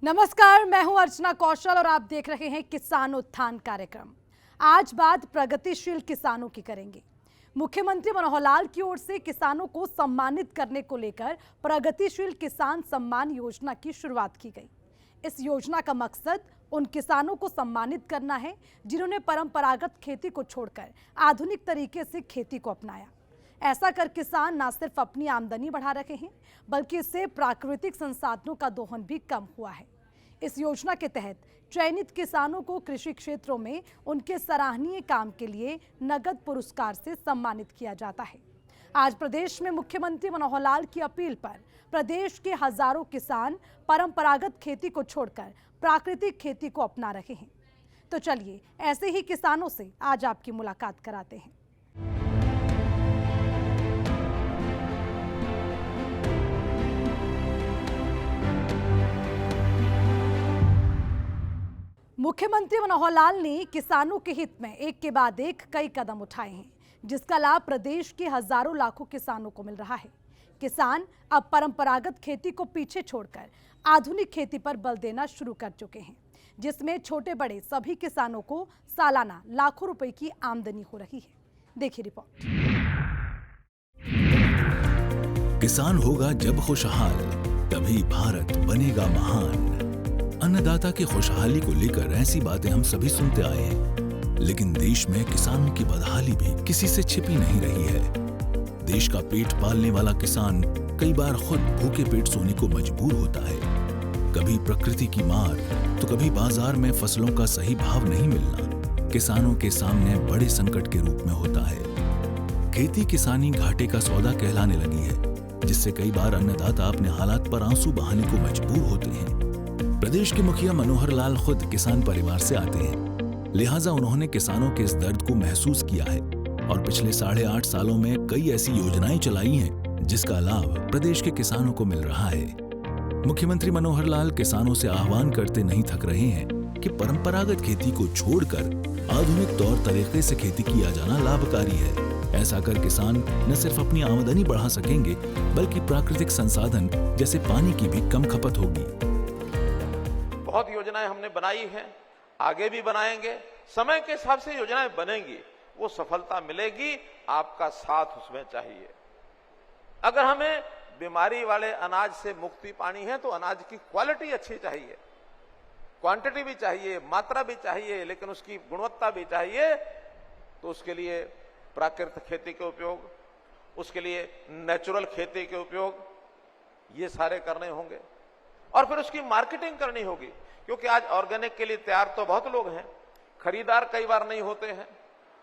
नमस्कार, मैं हूं अर्चना कौशल और आप देख रहे हैं किसान उत्थान कार्यक्रम। आज बात प्रगतिशील किसानों की करेंगे। मुख्यमंत्री मनोहर लाल की ओर से किसानों को सम्मानित करने को लेकर प्रगतिशील किसान सम्मान योजना की शुरुआत की गई। इस योजना का मकसद उन किसानों को सम्मानित करना है जिन्होंने परंपरागत खेती को छोड़कर आधुनिक तरीके से खेती को अपनाया। ऐसा कर किसान न सिर्फ अपनी आमदनी बढ़ा रहे हैं, बल्कि इससे प्राकृतिक संसाधनों का दोहन भी कम हुआ है। इस योजना के तहत चयनित किसानों को कृषि क्षेत्रों में उनके सराहनीय काम के लिए नगद पुरस्कार से सम्मानित किया जाता है। आज प्रदेश में मुख्यमंत्री मनोहर लाल की अपील पर प्रदेश के हजारों किसान परंपरागत खेती को छोड़कर प्राकृतिक खेती को अपना रहे हैं। तो चलिए ऐसे ही किसानों से आज आपकी मुलाकात कराते हैं। मुख्यमंत्री मनोहर लाल ने किसानों के हित में एक के बाद एक कई कदम उठाए हैं, जिसका लाभ प्रदेश के हजारों लाखों किसानों को मिल रहा है। किसान अब परंपरागत खेती को पीछे छोड़कर आधुनिक खेती पर बल देना शुरू कर चुके हैं, जिसमें छोटे बड़े सभी किसानों को सालाना लाखों रुपए की आमदनी हो रही है। देखिए रिपोर्ट। किसान होगा जब खुशहाल, तभी भारत बनेगा महान। अन्नदाता की खुशहाली को लेकर ऐसी बातें हम सभी सुनते आए हैं, लेकिन देश में किसानों की बदहाली भी किसी से छिपी नहीं रही है। देश का पेट पालने वाला किसान कई बार खुद भूखे पेट सोने को मजबूर होता है। कभी प्रकृति की मार तो कभी बाजार में फसलों का सही भाव नहीं मिलना किसानों के सामने बड़े संकट के रूप में होता है। खेती किसानी घाटे का सौदा कहलाने लगी है, जिससे कई बार अन्नदाता अपने हालात पर आंसू बहाने को मजबूर होते हैं। प्रदेश के मुखिया मनोहर लाल खुद किसान परिवार से आते हैं, लिहाजा उन्होंने किसानों के इस दर्द को महसूस किया है और पिछले 8.5 सालों में कई ऐसी योजनाएं चलाई हैं, जिसका लाभ प्रदेश के किसानों को मिल रहा है। मुख्यमंत्री मनोहर लाल किसानों से आह्वान करते नहीं थक रहे हैं कि परंपरागत खेती को छोड़कर आधुनिक तौर तरीके से खेती किया जाना लाभकारी है। ऐसा कर किसान न सिर्फ अपनी आमदनी बढ़ा सकेंगे, बल्कि प्राकृतिक संसाधन जैसे पानी की भी कम खपत होगी। बहुत योजनाएं हमने बनाई हैं, आगे भी बनाएंगे। समय के हिसाब से योजनाएं बनेंगी, वो सफलता मिलेगी। आपका साथ उसमें चाहिए। अगर हमें बीमारी वाले अनाज से मुक्ति पानी है तो अनाज की क्वालिटी अच्छी चाहिए, क्वांटिटी भी चाहिए, मात्रा भी चाहिए, लेकिन उसकी गुणवत्ता भी चाहिए। तो उसके लिए प्राकृतिक खेती के उपयोग, उसके लिए नेचुरल खेती के उपयोग, ये सारे करने होंगे। और फिर उसकी मार्केटिंग करनी होगी, क्योंकि आज ऑर्गेनिक के लिए तैयार तो बहुत लोग हैं, खरीदार कई बार नहीं होते हैं।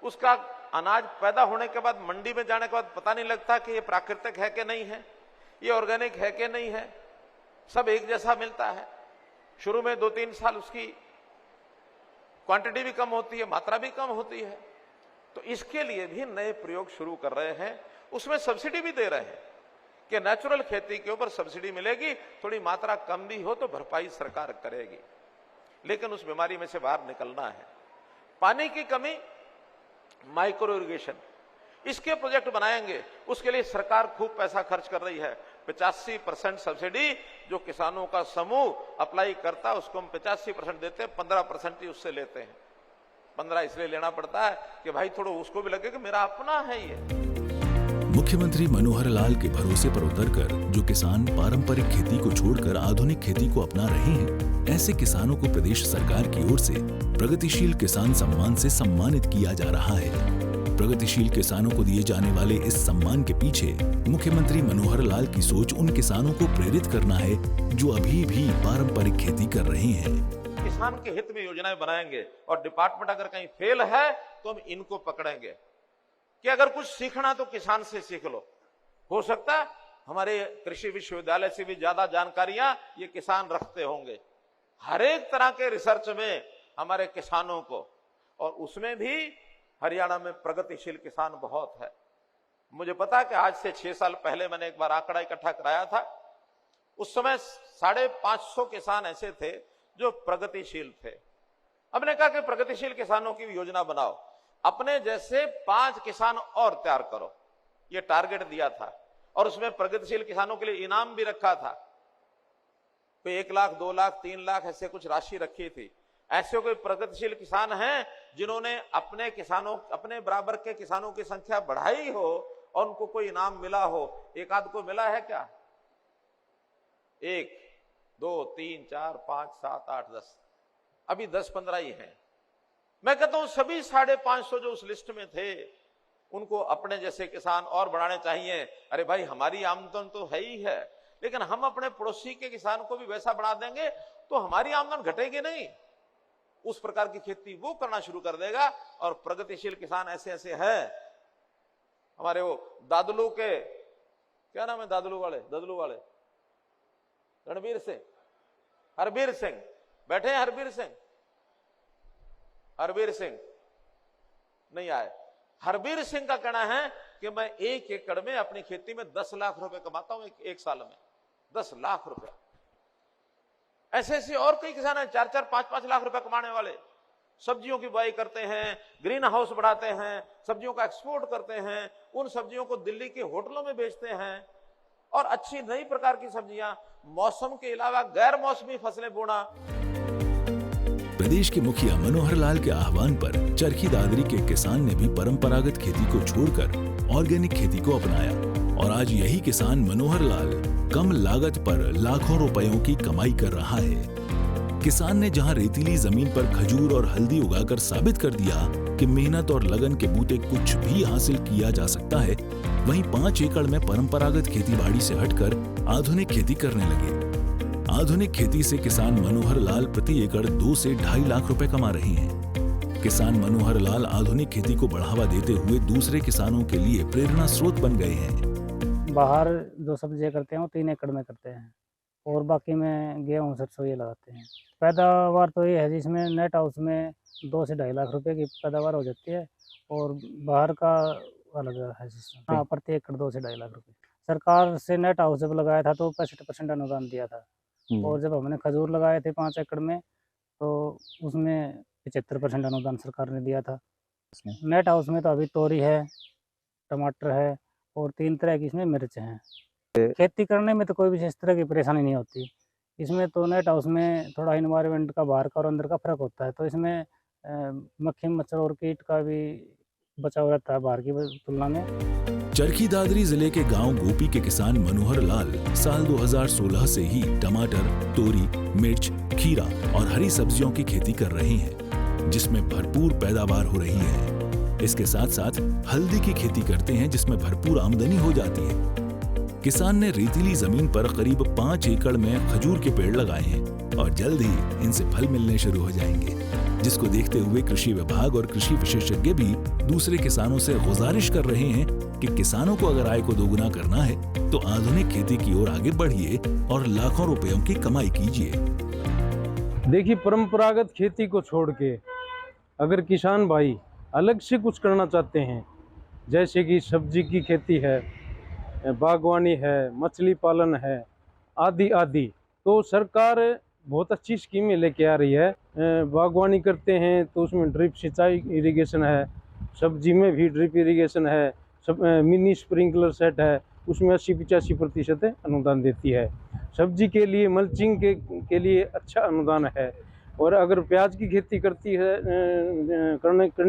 उसका अनाज पैदा होने के बाद मंडी में जाने के बाद पता नहीं लगता कि ये प्राकृतिक है कि नहीं है, ये ऑर्गेनिक है कि नहीं है। सब एक जैसा मिलता है। शुरू में 2-3 साल उसकी क्वांटिटी भी कम होती है, मात्रा भी कम होती है। तो इसके लिए भी नए प्रयोग शुरू कर रहे हैं। उसमें सब्सिडी भी दे रहे हैं कि नेचुरल खेती के ऊपर सब्सिडी मिलेगी, थोड़ी मात्रा कम भी हो तो भरपाई सरकार करेगी। लेकिन उस बीमारी में से बाहर निकलना है। पानी की कमी, माइक्रो इरिगेशन, इसके प्रोजेक्ट बनाएंगे। उसके लिए सरकार खूब पैसा खर्च कर रही है। 85% सब्सिडी जो किसानों का समूह अप्लाई करता है, उसको हम 85% देते हैं, 15% ही उससे लेते हैं। 15 इसलिए लेना पड़ता है कि भाई थोड़ा उसको भी लगे कि मेरा अपना है ये। मुख्यमंत्री मनोहर लाल के भरोसे पर उतरकर जो किसान पारंपरिक खेती को छोड़कर आधुनिक खेती को अपना रहे हैं, ऐसे किसानों को प्रदेश सरकार की ओर से प्रगतिशील किसान सम्मान से सम्मानित किया जा रहा है। प्रगतिशील किसानों को दिए जाने वाले इस सम्मान के पीछे मुख्यमंत्री मनोहर लाल की सोच उन किसानों को प्रेरित करना है जो अभी भी पारंपरिक खेती कर रहे हैं। किसान के हित में योजनाएं बनाएंगे और डिपार्टमेंट अगर कहीं फेल है तो हम इनको पकड़ेंगे कि अगर कुछ सीखना तो किसान से सीख लो। हो सकता है हमारे कृषि विश्वविद्यालय से भी ज्यादा जानकारियां ये किसान रखते होंगे। हर एक तरह के रिसर्च में हमारे किसानों को, और उसमें भी हरियाणा में प्रगतिशील किसान बहुत है। मुझे पता है कि आज से 6 साल पहले मैंने एक बार आंकड़ा इकट्ठा कराया था। उस समय 550 किसान ऐसे थे जो प्रगतिशील थे। हमने कहा कि प्रगतिशील किसानों की योजना बनाओ, अपने जैसे 5 किसान और तैयार करो, ये टारगेट दिया था। और उसमें प्रगतिशील किसानों के लिए इनाम भी रखा था। कोई 1 लाख, 2 लाख, 3 लाख ऐसे कुछ राशि रखी थी। ऐसे कोई प्रगतिशील किसान हैं जिन्होंने अपने किसानों, अपने बराबर के किसानों की संख्या बढ़ाई हो और उनको कोई इनाम मिला हो? एक आध को मिला है क्या? 1, 2, 3, 4, 5, 7, 8, 10, अभी 10-15 ही हैं। मैं कहता हूं सभी 550 जो उस लिस्ट में थे उनको अपने जैसे किसान और बढ़ाने चाहिए। अरे भाई, हमारी आमदन तो है ही है, लेकिन हम अपने पड़ोसी के किसान को भी वैसा बढ़ा देंगे तो हमारी आमदन घटेगी नहीं। उस प्रकार की खेती वो करना शुरू कर देगा। और प्रगतिशील किसान ऐसे ऐसे हैं हमारे, वो दादलू के, क्या नाम है दादलू वाले रणबीर सिंह, हरबीर सिंह बैठे हैं। हरबीर सिंह नहीं आए। हरबीर सिंह का कहना है कि मैं 1 एकड़ में अपनी खेती में 10 लाख रुपए कमाता हूं एक साल में, 10 लाख रुपए। ऐसे ऐसे और कई किसान हैं 4-4, 5-5 लाख रुपए कमाने वाले। सब्जियों की बुआई करते हैं, ग्रीन हाउस बढ़ाते हैं, सब्जियों का एक्सपोर्ट करते हैं, उन सब्जियों को दिल्ली के होटलों में बेचते हैं। और अच्छी नई प्रकार की सब्जियां, मौसम के अलावा गैर मौसमी फसलें बोना। प्रदेश के मुखिया मनोहर लाल के आह्वान पर चरखी दादरी के किसान ने भी परंपरागत खेती को छोड़कर ऑर्गेनिक खेती को अपनाया और आज यही किसान मनोहर लाल कम लागत पर लाखों रुपयों की कमाई कर रहा है। किसान ने जहां रेतीली जमीन पर खजूर और हल्दी उगाकर साबित कर दिया कि मेहनत और लगन के बूते कुछ भी हासिल किया जा सकता है, वहीं 5 एकड़ में परंपरागत खेती-बाड़ी से हटकर आधुनिक खेती करने लगे। आधुनिक खेती से किसान मनोहर लाल प्रति एकड़ 2 से 2.5 लाख रुपए कमा रहे हैं। किसान मनोहर लाल आधुनिक खेती को बढ़ावा देते हुए दूसरे किसानों के लिए प्रेरणा स्रोत बन गए हैं। बाहर जो सब्जियां करते हैं वो 3 एकड़ में करते हैं और बाकी में गेहूँ सरसों ये लगाते हैं। पैदावार तो ये है जिसमें नेट हाउस में 2 से 2.5 लाख रुपए की पैदावार हो जाती है और बाहर का अलग है सिस्टम। हाँ, प्रति एकड़ 2 से 2.5 लाख रुपए। सरकार से नेट हाउस जब लगाया था तो 65% अनुदान दिया था और जब हमने खजूर लगाए थे 5 एकड़ में तो उसमें 75% अनुदान सरकार ने दिया था। नेट हाउस में तो अभी तोरी है, टमाटर है और 3 तरह की इसमें मिर्च हैं। खेती करने में तो कोई विशेष तरह की परेशानी नहीं होती। इसमें तो नेट हाउस में थोड़ा इन्वायरमेंट का बाहर का और अंदर का फर्क होता है, तो इसमें मक्खी मच्छर और कीट का भी बचाव रहता है बाहर की तुलना में। चरखी दादरी जिले के गांव गोपी के किसान मनोहर लाल साल 2016 से ही टमाटर, तोरी, मिर्च, खीरा और हरी सब्जियों की खेती कर रहे हैं, जिसमें भरपूर पैदावार हो रही है। इसके साथ साथ हल्दी की खेती करते हैं, जिसमें भरपूर आमदनी हो जाती है। किसान ने रेतीली जमीन पर करीब 5 एकड़ में खजूर के पेड़ लगाए हैं और जल्द ही इनसे फल मिलने शुरू हो जाएंगे, जिसको देखते हुए कृषि विभाग और कृषि विशेषज्ञ भी दूसरे किसानों से गुजारिश कर रहे हैं कि किसानों को अगर आय को दोगुना करना है तो आधुनिक खेती की ओर आगे बढ़िए और लाखों रुपयों की कमाई कीजिए। देखिए, परंपरागत खेती को छोड़ के अगर किसान भाई अलग से कुछ करना चाहते हैं, जैसे कि सब्जी की खेती है, बागवानी है, मछली पालन है, आदि आदि, तो सरकार बहुत अच्छी स्कीमें लेके आ रही है। बागवानी करते हैं तो उसमें ड्रिप सिंचाई इरिगेशन है, सब्जी में भी ड्रिप इरिगेशन है, सब मिनी स्प्रिंकलर सेट है, उसमें 80-85% अनुदान देती है। सब्जी के लिए मल्चिंग के लिए अच्छा अनुदान है। और अगर प्याज की खेती करनी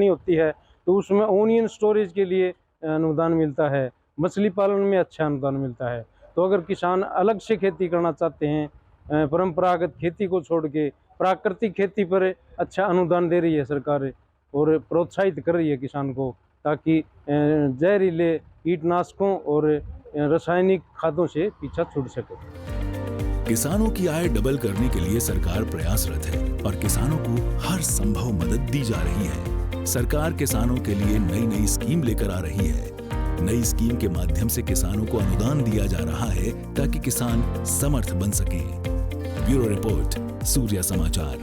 होती है तो उसमें ओनियन स्टोरेज के लिए अनुदान मिलता है। मछली पालन में अच्छा अनुदान मिलता है। तो अगर किसान अलग से खेती करना चाहते हैं, परंपरागत खेती को छोड़ के प्राकृतिक खेती पर अच्छा अनुदान दे रही है सरकार और प्रोत्साहित कर रही है किसान को, ताकि जहरीले कीटनाशकों और रासायनिक खादों से पीछा छूट सके। किसानों की आय डबल करने के लिए सरकार प्रयासरत है और किसानों को हर संभव मदद दी जा रही है। सरकार किसानों के लिए नई नई स्कीम लेकर आ रही है। नई स्कीम के माध्यम से किसानों को अनुदान दिया जा रहा है ताकि किसान समर्थ बन सकें। ब्यूरो रिपोर्ट, सूर्या समाचार।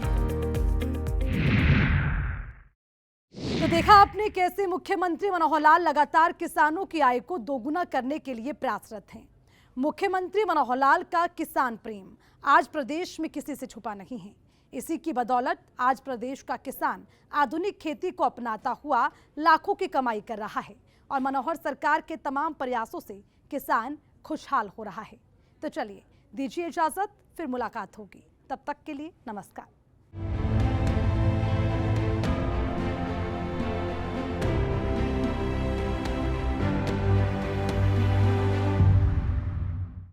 तो देखा आपने कैसे मुख्यमंत्री मनोहर लाल लगातार किसानों की आय को दोगुना करने के लिए प्रयासरत हैं। मुख्यमंत्री मनोहर लाल का किसान प्रेम आज प्रदेश में किसी से छुपा नहीं है। इसी की बदौलत आज प्रदेश का किसान आधुनिक खेती को अपनाता हुआ लाखों की कमाई कर रहा है और मनोहर सरकार के तमाम प्रयासों से किसान खुशहाल हो रहा है। तो चलिए दीजिए इजाजत। फिर मुलाकात होगी। तब तक के लिए नमस्कार।